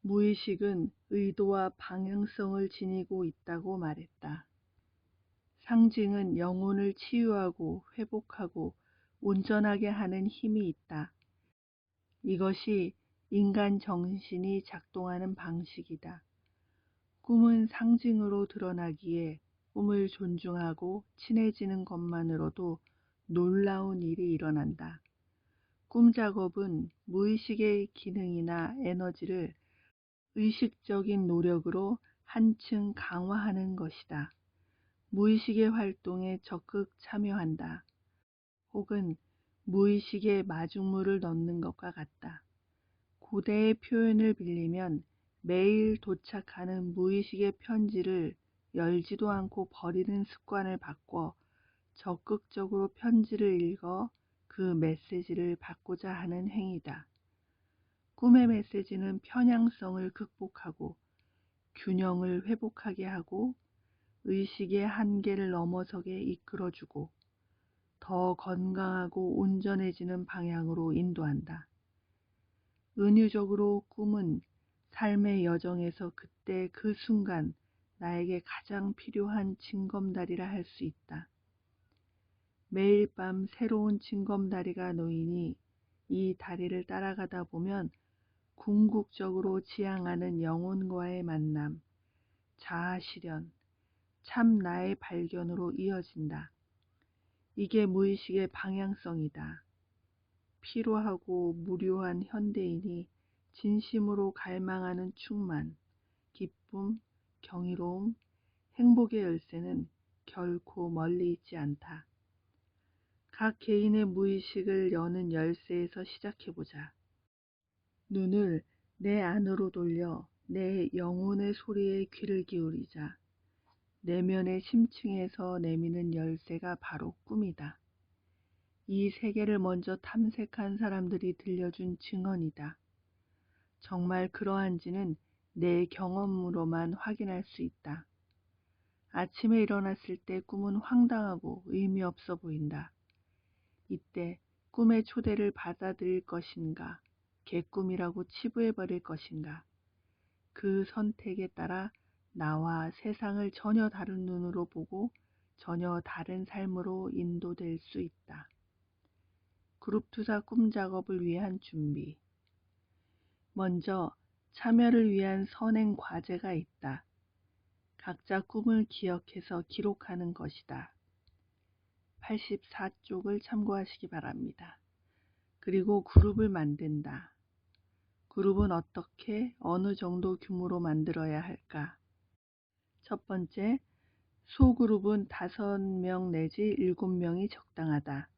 무의식은 의도와 방향성을 지니고 있다고 말했다. 상징은 영혼을 치유하고 회복하고 온전하게 하는 힘이 있다. 이것이 인간 정신이 작동하는 방식이다. 꿈은 상징으로 드러나기에 꿈을 존중하고 친해지는 것만으로도 놀라운 일이 일어난다. 꿈 작업은 무의식의 기능이나 에너지를 의식적인 노력으로 한층 강화하는 것이다. 무의식의 활동에 적극 참여한다. 혹은 무의식에 마중물을 넣는 것과 같다. 고대의 표현을 빌리면 매일 도착하는 무의식의 편지를 열지도 않고 버리는 습관을 바꿔 적극적으로 편지를 읽어 그 메시지를 받고자 하는 행위다. 꿈의 메시지는 편향성을 극복하고 균형을 회복하게 하고 의식의 한계를 넘어서게 이끌어주고 더 건강하고 온전해지는 방향으로 인도한다. 은유적으로 꿈은 삶의 여정에서 그때 그 순간 나에게 가장 필요한 징검다리라 할 수 있다. 매일 밤 새로운 징검다리가 놓이니 이 다리를 따라가다 보면 궁극적으로 지향하는 영혼과의 만남, 자아실현, 참 나의 발견으로 이어진다. 이게 무의식의 방향성이다. 피로하고 무료한 현대인이 진심으로 갈망하는 충만, 기쁨, 경이로움, 행복의 열쇠는 결코 멀리 있지 않다. 각 개인의 무의식을 여는 열쇠에서 시작해보자. 눈을 내 안으로 돌려 내 영혼의 소리에 귀를 기울이자. 내면의 심층에서 내미는 열쇠가 바로 꿈이다. 이 세계를 먼저 탐색한 사람들이 들려준 증언이다. 정말 그러한지는 내 경험으로만 확인할 수 있다. 아침에 일어났을 때 꿈은 황당하고 의미 없어 보인다. 이때 꿈의 초대를 받아들일 것인가, 개꿈이라고 치부해버릴 것인가. 그 선택에 따라 나와 세상을 전혀 다른 눈으로 보고 전혀 다른 삶으로 인도될 수 있다. 그룹투사 꿈 작업을 위한 준비. 먼저 참여를 위한 선행 과제가 있다. 각자 꿈을 기억해서 기록하는 것이다. 84쪽을 참고하시기 바랍니다. 그리고 그룹을 만든다. 그룹은 어떻게 어느 정도 규모로 만들어야 할까? 첫 번째, 소그룹은 5명 내지 7명이 적당하다.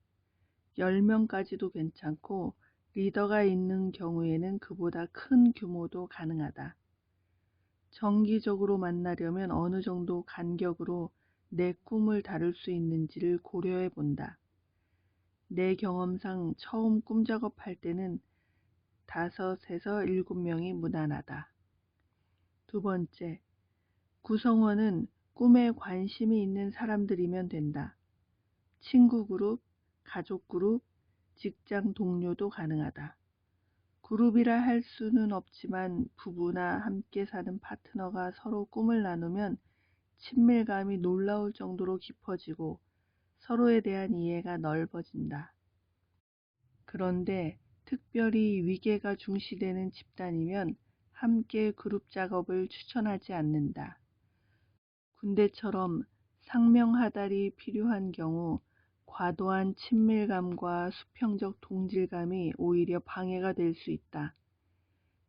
10명까지도 괜찮고 리더가 있는 경우에는 그보다 큰 규모도 가능하다. 정기적으로 만나려면 어느 정도 간격으로 내 꿈을 다룰 수 있는지를 고려해 본다. 내 경험상 처음 꿈 작업할 때는 5에서 7명이 무난하다. 두 번째, 구성원은 꿈에 관심이 있는 사람들이면 된다. 친구 그룹, 가족 그룹, 직장 동료도 가능하다. 그룹이라 할 수는 없지만 부부나 함께 사는 파트너가 서로 꿈을 나누면 친밀감이 놀라울 정도로 깊어지고 서로에 대한 이해가 넓어진다. 그런데 특별히 위계가 중시되는 집단이면 함께 그룹 작업을 추천하지 않는다. 군대처럼 상명하달이 필요한 경우 과도한 친밀감과 수평적 동질감이 오히려 방해가 될 수 있다.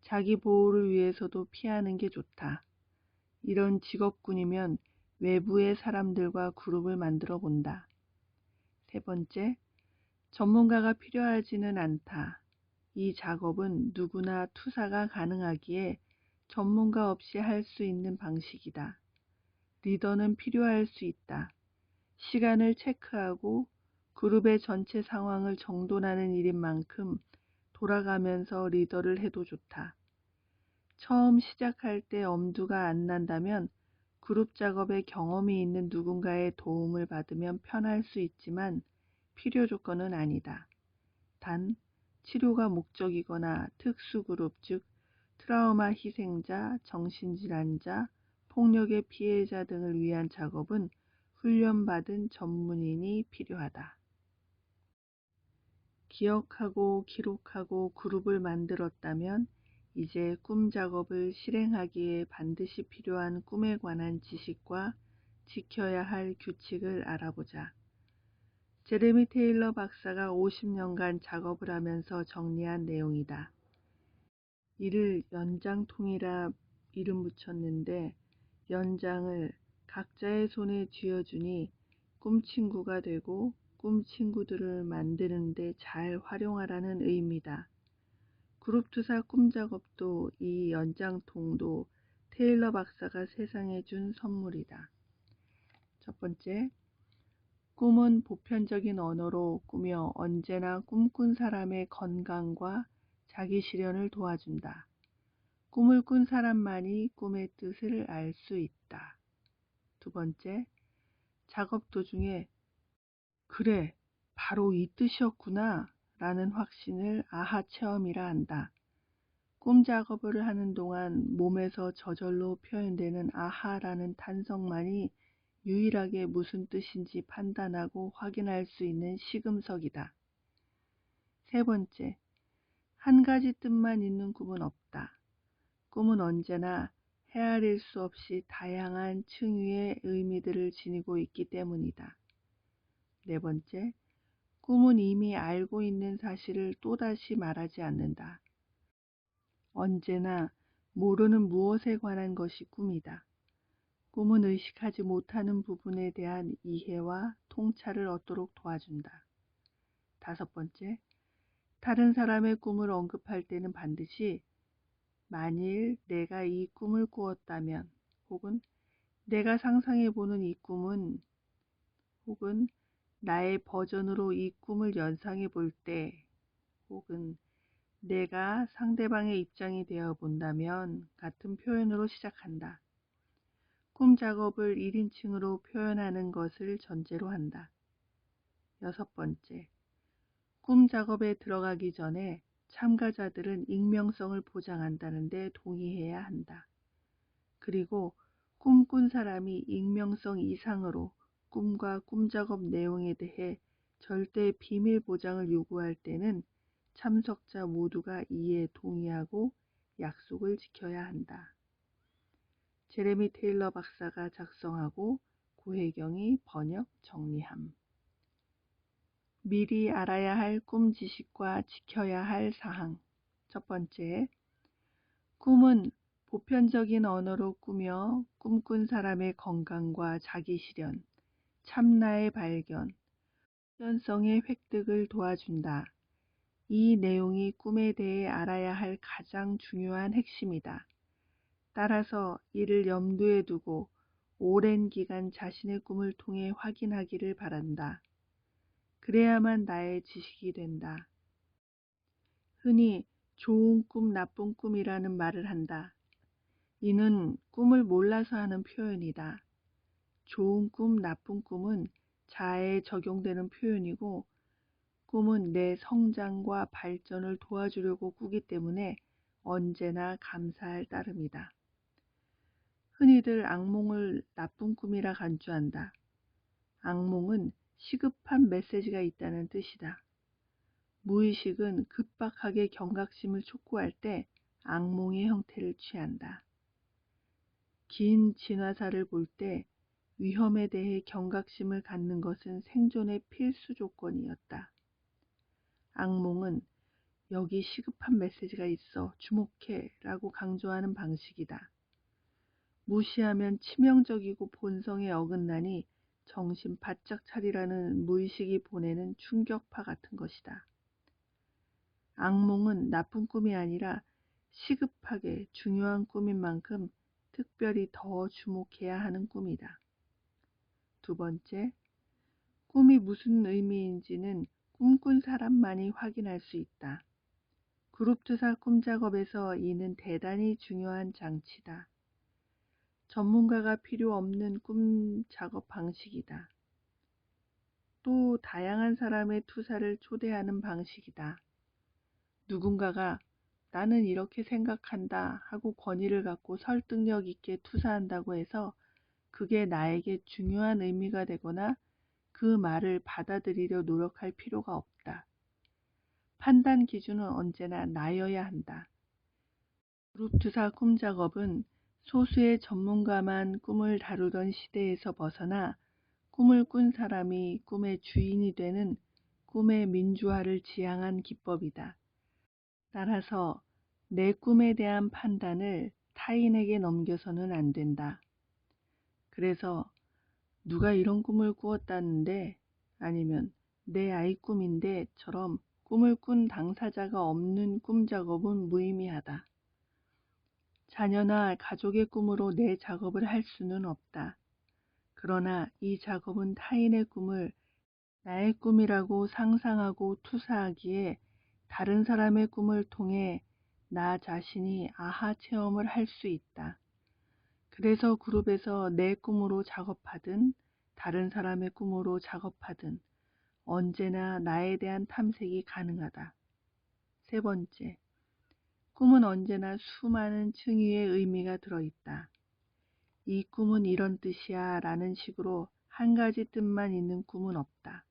자기 보호를 위해서도 피하는 게 좋다. 이런 직업군이면 외부의 사람들과 그룹을 만들어 본다. 세 번째, 전문가가 필요하지는 않다. 이 작업은 누구나 투사가 가능하기에 전문가 없이 할 수 있는 방식이다. 리더는 필요할 수 있다. 시간을 체크하고 그룹의 전체 상황을 정돈하는 일인 만큼 돌아가면서 리더를 해도 좋다. 처음 시작할 때 엄두가 안 난다면 그룹 작업에 경험이 있는 누군가의 도움을 받으면 편할 수 있지만 필요 조건은 아니다. 단, 치료가 목적이거나 특수그룹, 즉 트라우마 희생자, 정신질환자, 폭력의 피해자 등을 위한 작업은 훈련받은 전문인이 필요하다. 기억하고 기록하고 그룹을 만들었다면 이제 꿈 작업을 실행하기에 반드시 필요한 꿈에 관한 지식과 지켜야 할 규칙을 알아보자. 제레미 테일러 박사가 50년간 작업을 하면서 정리한 내용이다. 이를 연장통이라 이름 붙였는데 연장을 각자의 손에 쥐어주니 꿈친구가 되고 꿈친구들을 만드는 데 잘 활용하라는 의미다. 그룹투사 꿈작업도 이 연장통도 테일러 박사가 세상에 준 선물이다. 첫 번째, 꿈은 보편적인 언어로 꾸며 언제나 꿈꾼 사람의 건강과 자기 실현을 도와준다. 꿈을 꾼 사람만이 꿈의 뜻을 알 수 있다. 두 번째, 작업 도중에 그래, 바로 이 뜻이었구나 라는 확신을 아하 체험이라 한다. 꿈 작업을 하는 동안 몸에서 저절로 표현되는 아하라는 탄성만이 유일하게 무슨 뜻인지 판단하고 확인할 수 있는 시금석이다. 세 번째, 한 가지 뜻만 있는 꿈은 없다. 꿈은 언제나 헤아릴 수 없이 다양한 층위의 의미들을 지니고 있기 때문이다. 네 번째, 꿈은 이미 알고 있는 사실을 또다시 말하지 않는다. 언제나 모르는 무엇에 관한 것이 꿈이다. 꿈은 의식하지 못하는 부분에 대한 이해와 통찰을 얻도록 도와준다. 다섯 번째, 다른 사람의 꿈을 언급할 때는 반드시 만일 내가 이 꿈을 꾸었다면 혹은 내가 상상해보는 이 꿈은 혹은 나의 버전으로 이 꿈을 연상해 볼 때 혹은 내가 상대방의 입장이 되어 본다면 같은 표현으로 시작한다. 꿈 작업을 1인칭으로 표현하는 것을 전제로 한다. 여섯 번째, 꿈 작업에 들어가기 전에 참가자들은 익명성을 보장한다는데 동의해야 한다. 그리고 꿈꾼 사람이 익명성 이상으로 꿈과 꿈작업 내용에 대해 절대 비밀 보장을 요구할 때는 참석자 모두가 이에 동의하고 약속을 지켜야 한다. 제레미 테일러 박사가 작성하고 고혜경이 번역 정리함. 미리 알아야 할 꿈 지식과 지켜야 할 사항. 첫 번째, 꿈은 보편적인 언어로 꾸며 꿈꾼 사람의 건강과 자기실현, 참나의 발견, 현성의 획득을 도와준다. 이 내용이 꿈에 대해 알아야 할 가장 중요한 핵심이다. 따라서 이를 염두에 두고 오랜 기간 자신의 꿈을 통해 확인하기를 바란다. 그래야만 나의 지식이 된다. 흔히 좋은 꿈, 나쁜 꿈이라는 말을 한다. 이는 꿈을 몰라서 하는 표현이다. 좋은 꿈, 나쁜 꿈은 자아에 적용되는 표현이고 꿈은 내 성장과 발전을 도와주려고 꾸기 때문에 언제나 감사할 따름이다. 흔히들 악몽을 나쁜 꿈이라 간주한다. 악몽은 시급한 메시지가 있다는 뜻이다. 무의식은 급박하게 경각심을 촉구할 때 악몽의 형태를 취한다. 긴 진화사를 볼 때 위험에 대해 경각심을 갖는 것은 생존의 필수 조건이었다. 악몽은 여기 시급한 메시지가 있어 주목해 라고 강조하는 방식이다. 무시하면 치명적이고 본성에 어긋나니 정신 바짝 차리라는 무의식이 보내는 충격파 같은 것이다. 악몽은 나쁜 꿈이 아니라 시급하게 중요한 꿈인 만큼 특별히 더 주목해야 하는 꿈이다. 두 번째, 꿈이 무슨 의미인지는 꿈꾼 사람만이 확인할 수 있다. 그룹투사 꿈작업에서 이는 대단히 중요한 장치다. 전문가가 필요 없는 꿈작업 방식이다. 또 다양한 사람의 투사를 초대하는 방식이다. 누군가가 나는 이렇게 생각한다 하고 권위를 갖고 설득력 있게 투사한다고 해서 그게 나에게 중요한 의미가 되거나 그 말을 받아들이려 노력할 필요가 없다. 판단 기준은 언제나 나여야 한다. 그룹투사 꿈작업은 소수의 전문가만 꿈을 다루던 시대에서 벗어나 꿈을 꾼 사람이 꿈의 주인이 되는 꿈의 민주화를 지향한 기법이다. 따라서 내 꿈에 대한 판단을 타인에게 넘겨서는 안 된다. 그래서 누가 이런 꿈을 꾸었다는데 아니면 내 아이 꿈인데처럼 꿈을 꾼 당사자가 없는 꿈 작업은 무의미하다. 자녀나 가족의 꿈으로 내 작업을 할 수는 없다. 그러나 이 작업은 타인의 꿈을 나의 꿈이라고 상상하고 투사하기에 다른 사람의 꿈을 통해 나 자신이 아하 체험을 할 수 있다. 그래서 그룹에서 내 꿈으로 작업하든 다른 사람의 꿈으로 작업하든 언제나 나에 대한 탐색이 가능하다. 세 번째, 꿈은 언제나 수많은 층위의 의미가 들어있다. 이 꿈은 이런 뜻이야 라는 식으로 한 가지 뜻만 있는 꿈은 없다.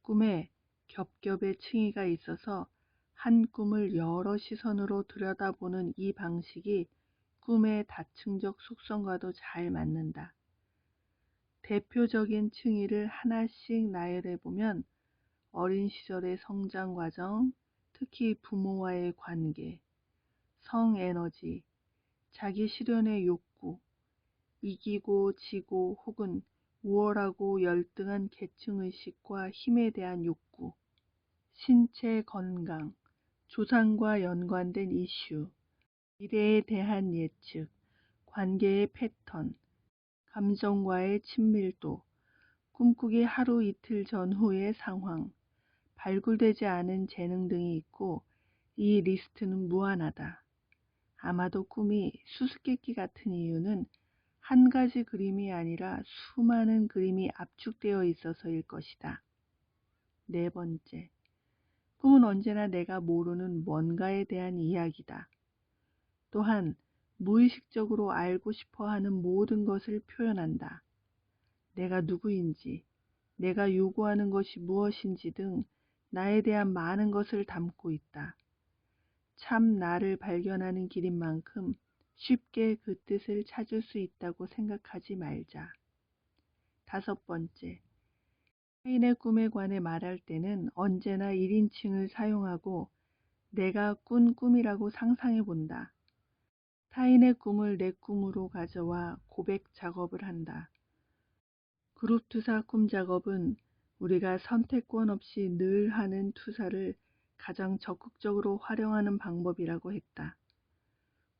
꿈에 겹겹의 층위가 있어서 한 꿈을 여러 시선으로 들여다보는 이 방식이 꿈의 다층적 속성과도 잘 맞는다. 대표적인 층위를 하나씩 나열해보면 어린 시절의 성장 과정, 특히 부모와의 관계, 성에너지, 자기 실현의 욕구, 이기고 지고 혹은 우월하고 열등한 계층의식과 힘에 대한 욕구, 신체 건강, 조상과 연관된 이슈, 미래에 대한 예측, 관계의 패턴, 감정과의 친밀도, 꿈꾸기 하루 이틀 전후의 상황, 발굴되지 않은 재능 등이 있고 이 리스트는 무한하다. 아마도 꿈이 수수께끼 같은 이유는 한 가지 그림이 아니라 수많은 그림이 압축되어 있어서일 것이다. 네 번째, 꿈은 언제나 내가 모르는 뭔가에 대한 이야기다. 또한 무의식적으로 알고 싶어 하는 모든 것을 표현한다. 내가 누구인지, 내가 요구하는 것이 무엇인지 등 나에 대한 많은 것을 담고 있다. 참 나를 발견하는 길인 만큼 쉽게 그 뜻을 찾을 수 있다고 생각하지 말자. 5번째, 타인의 꿈에 관해 말할 때는 언제나 1인칭을 사용하고 내가 꾼 꿈이라고 상상해 본다. 타인의 꿈을 내 꿈으로 가져와 고백 작업을 한다. 그룹 투사 꿈 작업은 우리가 선택권 없이 늘 하는 투사를 가장 적극적으로 활용하는 방법이라고 했다.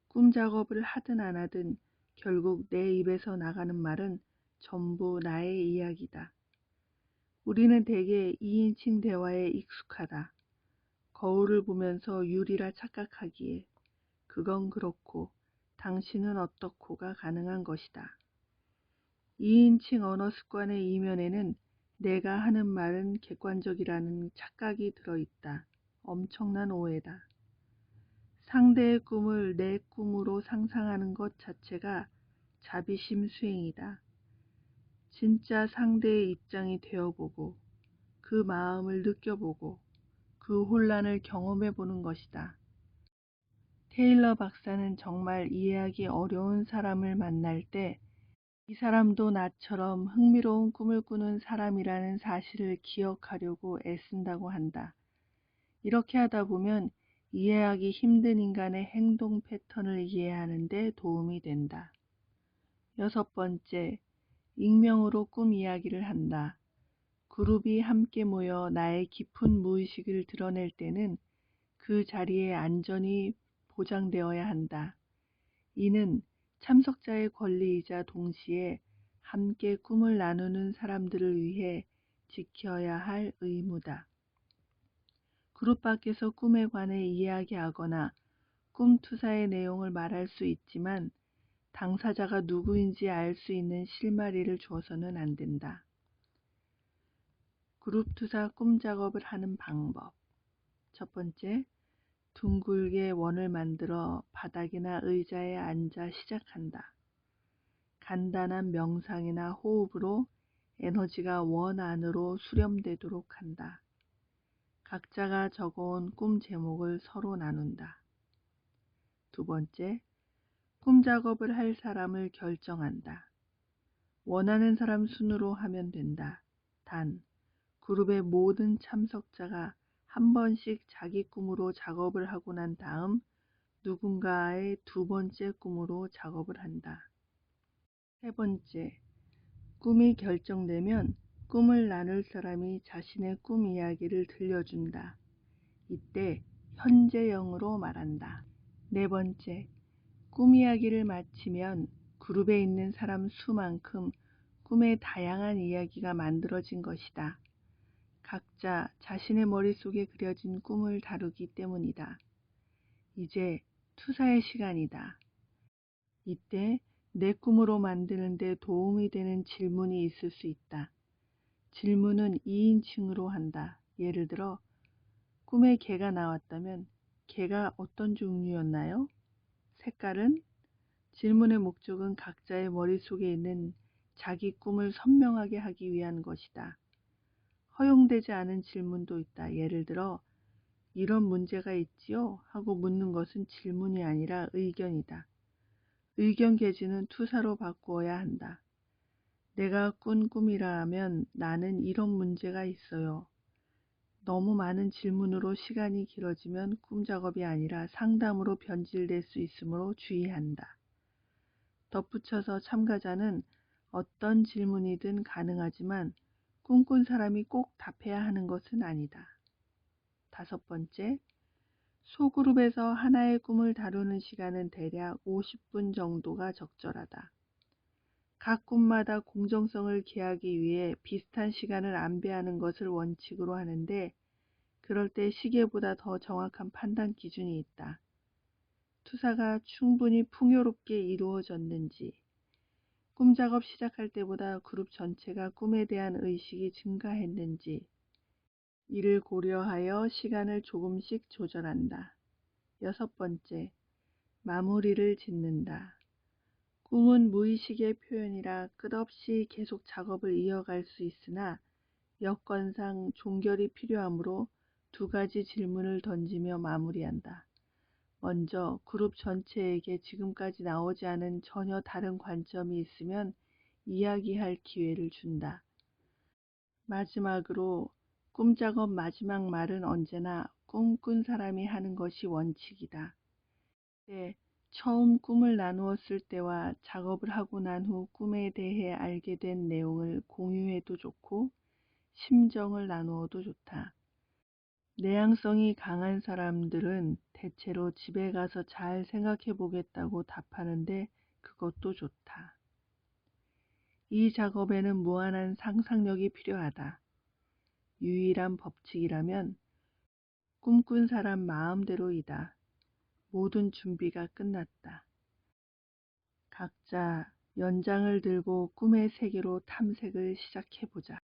꿈 작업을 하든 안 하든 결국 내 입에서 나가는 말은 전부 나의 이야기다. 우리는 대개 2인칭 대화에 익숙하다. 거울을 보면서 유리라 착각하기에 그건 그렇고 당신은 어떻고가 가능한 것이다. 2인칭 언어 습관의 이면에는 내가 하는 말은 객관적이라는 착각이 들어있다. 엄청난 오해다. 상대의 꿈을 내 꿈으로 상상하는 것 자체가 자비심 수행이다. 진짜 상대의 입장이 되어보고 그 마음을 느껴보고 그 혼란을 경험해보는 것이다. 테일러 박사는 정말 이해하기 어려운 사람을 만날 때 이 사람도 나처럼 흥미로운 꿈을 꾸는 사람이라는 사실을 기억하려고 애쓴다고 한다. 이렇게 하다 보면 이해하기 힘든 인간의 행동 패턴을 이해하는 데 도움이 된다. 6번째, 익명으로 꿈 이야기를 한다. 그룹이 함께 모여 나의 깊은 무의식을 드러낼 때는 그 자리에 안전이 보장되어야 한다. 이는 참석자의 권리이자 동시에 함께 꿈을 나누는 사람들을 위해 지켜야 할 의무다. 그룹 밖에서 꿈에 관해 이야기하거나 꿈 투사의 내용을 말할 수 있지만 당사자가 누구인지 알 수 있는 실마리를 줘서는 안 된다. 그룹 투사 꿈 작업을 하는 방법. 1번째, 둥글게 원을 만들어 바닥이나 의자에 앉아 시작한다. 간단한 명상이나 호흡으로 에너지가 원 안으로 수렴되도록 한다. 각자가 적어온 꿈 제목을 서로 나눈다. 2번째, 꿈 작업을 할 사람을 결정한다. 원하는 사람 순으로 하면 된다. 단, 그룹의 모든 참석자가 한 번씩 자기 꿈으로 작업을 하고 난 다음 누군가의 2번째 꿈으로 작업을 한다. 3번째, 꿈이 결정되면 꿈을 나눌 사람이 자신의 꿈 이야기를 들려준다. 이때 현재형으로 말한다. 4번째, 꿈 이야기를 마치면 그룹에 있는 사람 수만큼 꿈의 다양한 이야기가 만들어진 것이다. 각자 자신의 머릿속에 그려진 꿈을 다루기 때문이다. 이제 투사의 시간이다. 이때 내 꿈으로 만드는 데 도움이 되는 질문이 있을 수 있다. 질문은 2인칭으로 한다. 예를 들어 꿈에 개가 나왔다면 개가 어떤 종류였나요? 색깔은? 질문의 목적은 각자의 머릿속에 있는 자기 꿈을 선명하게 하기 위한 것이다. 허용되지 않은 질문도 있다. 예를 들어 이런 문제가 있지요? 하고 묻는 것은 질문이 아니라 의견이다. 의견 개진은 투사로 바꾸어야 한다. 내가 꾼 꿈이라면 나는 이런 문제가 있어요. 너무 많은 질문으로 시간이 길어지면 꿈 작업이 아니라 상담으로 변질될 수 있으므로 주의한다. 덧붙여서 참가자는 어떤 질문이든 가능하지만 꿈꾼 사람이 꼭 답해야 하는 것은 아니다. 5번째, 소그룹에서 하나의 꿈을 다루는 시간은 대략 50분 정도가 적절하다. 각 꿈마다 공정성을 기하기 위해 비슷한 시간을 안배하는 것을 원칙으로 하는데 그럴 때 시계보다 더 정확한 판단 기준이 있다. 투사가 충분히 풍요롭게 이루어졌는지, 꿈 작업 시작할 때보다 그룹 전체가 꿈에 대한 의식이 증가했는지, 이를 고려하여 시간을 조금씩 조절한다. 6번째, 마무리를 짓는다. 꿈은 무의식의 표현이라 끝없이 계속 작업을 이어갈 수 있으나 여건상 종결이 필요하므로 2가지 질문을 던지며 마무리한다. 먼저 그룹 전체에게 지금까지 나오지 않은 전혀 다른 관점이 있으면 이야기할 기회를 준다. 마지막으로 꿈작업 마지막 말은 언제나 꿈꾼 사람이 하는 것이 원칙이다. 때 처음 꿈을 나누었을 때와 작업을 하고 난 후 꿈에 대해 알게 된 내용을 공유해도 좋고 심정을 나누어도 좋다. 내향성이 강한 사람들은 대체로 집에 가서 잘 생각해 보겠다고 답하는데 그것도 좋다. 이 작업에는 무한한 상상력이 필요하다. 유일한 법칙이라면 꿈꾼 사람 마음대로이다. 모든 준비가 끝났다. 각자 연장을 들고 꿈의 세계로 탐색을 시작해보자.